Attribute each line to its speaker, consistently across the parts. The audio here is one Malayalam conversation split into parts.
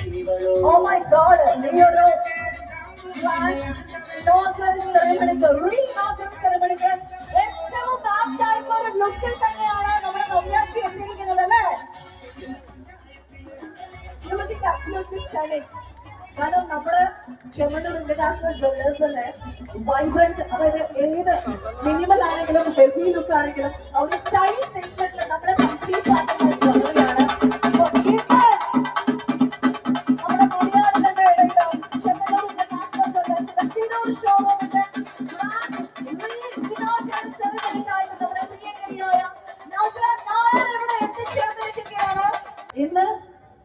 Speaker 1: Oh my God, നീയൊരു inaugural ceremony, re-inaugural ceremony ഏറ്റവും apt ആയിട്ടുള്ള ഒരു ലുക്കിൽ തന്നെയാണ് നമ്മുടെ നവ്യാക്ഷി എത്തിയിരിക്കുന്നത് അല്ലേ? You looking absolutely stunning. കാരണം നമ്മുടെ ചെമ്മണ്ണൂർ ഇന്റർനാഷണൽ ജ്വല്ലേഴ്സിലെ വൈബ്രന്റ്, അതായത് ഏത് മിനിമൽ ആണെങ്കിലും ഹെവി ലുക്ക് ആണെങ്കിലും ആ ഒരു സ്റ്റൈൽ സ്റ്റേറ്റ്മെന്റിൽ നമ്മുടെ കംപ്ലീറ്റ് ആയിട്ടുള്ള ജ്വല്ലറിയാണ്. നമ്മുടെ മലയാളികളുടെ ഇടയിൽ ചെമ്മണ്ണൂർ ഇന്റർനാഷണൽ ജ്വല്ലേഴ്സിന്റെ തിരൂർ ഷോറൂമിന്റെ സെറമണിക്കായിട്ട് നമ്മുടെ പ്രിയങ്കരിയായ നൗഷാദ് നായർ ഇവിടെ എത്തിച്ചേർന്നിരിക്കുകയാണ്. ഇന്ന്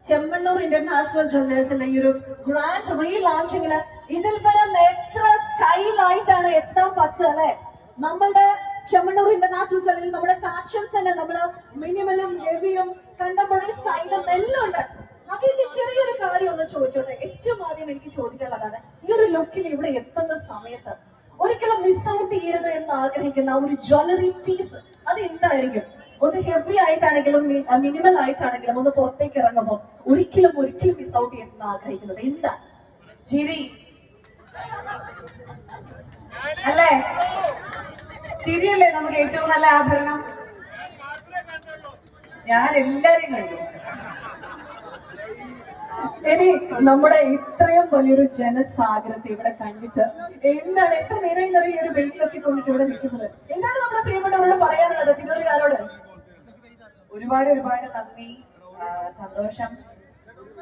Speaker 1: ചെമ്മണ്ണൂർ ഇന്റർനാഷണൽ ജ്വല്ലേഴ്സിന്റെ ഈ ഒരു ഗ്രാൻഡ് റീലോഞ്ചിങ്ങിന് ഇതിൽ പരം എത്ര സ്റ്റൈലായിട്ടാണ് എത്താൻ പറ്റുക അല്ലെ? നമ്മളുടെ ചെമ്മണ്ണൂർ ഇന്റർനാഷണൽ ജ്വല്ലറിൽ നമ്മുടെ കളക്ഷൻസ് തന്നെ നമ്മള് മിനിമലും ഹെവിയും കണ്ടംപററി സ്റ്റൈലും എല്ലാം ഉണ്ട്. നമുക്ക് ചെറിയൊരു കാര്യം ഒന്ന് ചോദിച്ചോട്ടെ. ഏറ്റവും ആദ്യം എനിക്ക് ചോദിക്കാനുള്ളതാണ്, ഈ ഒരു ലുക്കിൽ ഇവിടെ എത്തുന്ന സമയത്ത് ഒരിക്കലും മിസ് ഔട്ട് ചെയ്യരുത് എന്ന് ആഗ്രഹിക്കുന്ന ഒരു ജ്വല്ലറി പീസ് അത് എന്തായിരിക്കും? ഒന്ന് ഹെവി ആയിട്ടാണെങ്കിലും മിനിമൽ ആയിട്ടാണെങ്കിലും ഒന്ന് പുറത്തേക്ക് ഇറങ്ങുമ്പോൾ ഒരിക്കലും മിസ് ഔട്ട് ചെയ്യുന്ന ആഗ്രഹിക്കുന്നത് എന്താ?
Speaker 2: ചിരി അല്ലേ? ചിരിയല്ലേ നമുക്ക് ഏറ്റവും നല്ല ആഭരണം? ഞാൻ എല്ലാരെയും കണ്ടു.
Speaker 1: ഇനി നമ്മുടെ ഇത്രയും വലിയൊരു ജനസാഗരത്തെ ഇവിടെ കണ്ടിട്ട് എന്താണ് എത്ര നേരം ഈ ഒരു വെയിലൊക്കെ കൊണ്ടിട്ട് ഇവിടെ നിൽക്കുന്നത്? എന്താണ് നമ്മുടെ പ്രിയപ്പെട്ടവരോട് പറയാനുള്ളത്, തിരൂരുകാരോട്?
Speaker 2: ഒരുപാട് നന്ദി, സന്തോഷം.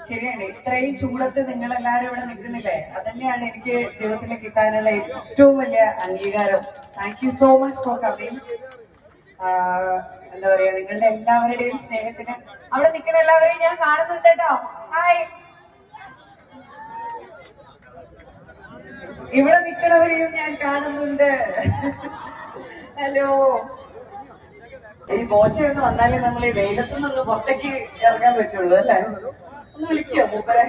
Speaker 2: ശരിയാണ്, ഇത്രയും ചൂടത്ത് നിങ്ങൾ എല്ലാവരും ഇവിടെ നിൽക്കുന്നില്ലേ, അതന്നെയാണ് എനിക്ക് ജീവിതത്തിൽ കിട്ടാനുള്ള ഏറ്റവും വലിയ അംഗീകാരം. Thank you so much for coming. എന്താ പറയാ, നിങ്ങളുടെ എല്ലാവരുടെയും സ്നേഹത്തിന് അവിടെ നിൽക്കുന്ന എല്ലാവരെയും ഞാൻ കാണുന്നുണ്ട് കേട്ടോ. ഹായ്. ഇവിടെ നിൽക്കുന്നവരെയും ഞാൻ കാണുന്നുണ്ട്. ഹലോ. ഈ ബോച്ചയൊന്ന് വന്നാലേ നമ്മൾ ഈ വെയിലത്തുനിന്നൊന്ന് പുറത്തേക്ക് ഇറങ്ങാൻ പറ്റുള്ളൂ അല്ലേ? ഒന്ന് വിളിക്കോ മൂപ്പരെ?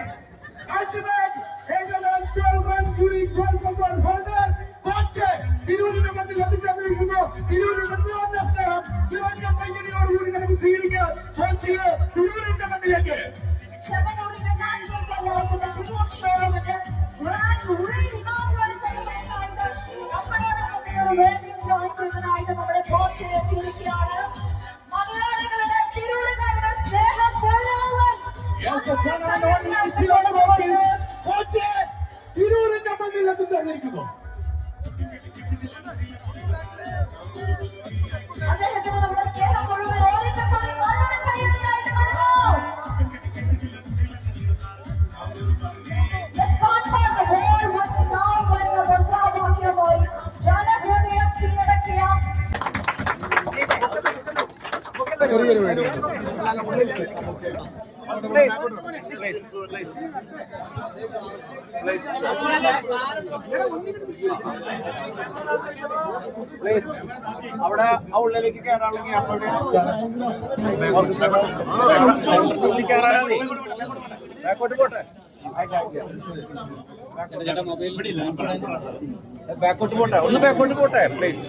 Speaker 1: നമ്മുടെ ബോച്ചയെ എത്തിയിരിക്കുകയാണ്. മലയാളികളുടെ തിരൂരുകാരുടെ സ്നേഹം
Speaker 3: തിരൂരിന്റെ മണ്ണിൽ എത്തിച്ചേർന്നിരിക്കുന്നു.
Speaker 1: അദ്ദേഹത്തിന് നമ്മുടെ സ്നേഹം മുഴുവൻ ഓർക്കപ്പെടും. നല്ലൊരു കൈയടിയായിട്ട് കൊടുക്കും. Let's start with the ball with now when the Bhadravakyam boy ജനഹൃദയം കീഴടക്കിയ
Speaker 3: ചെറിയൊരു വേണ്ടി
Speaker 4: അവിടെ ആ ഉള്ളിലേക്ക് കയറാണെങ്കിൽ ബാക്കോട്ട് പോട്ടെ, ബാക്കോട്ട് പോട്ടെ, ഒന്ന് ബാക്കോട്ട് പോട്ടെ പ്ലീസ്.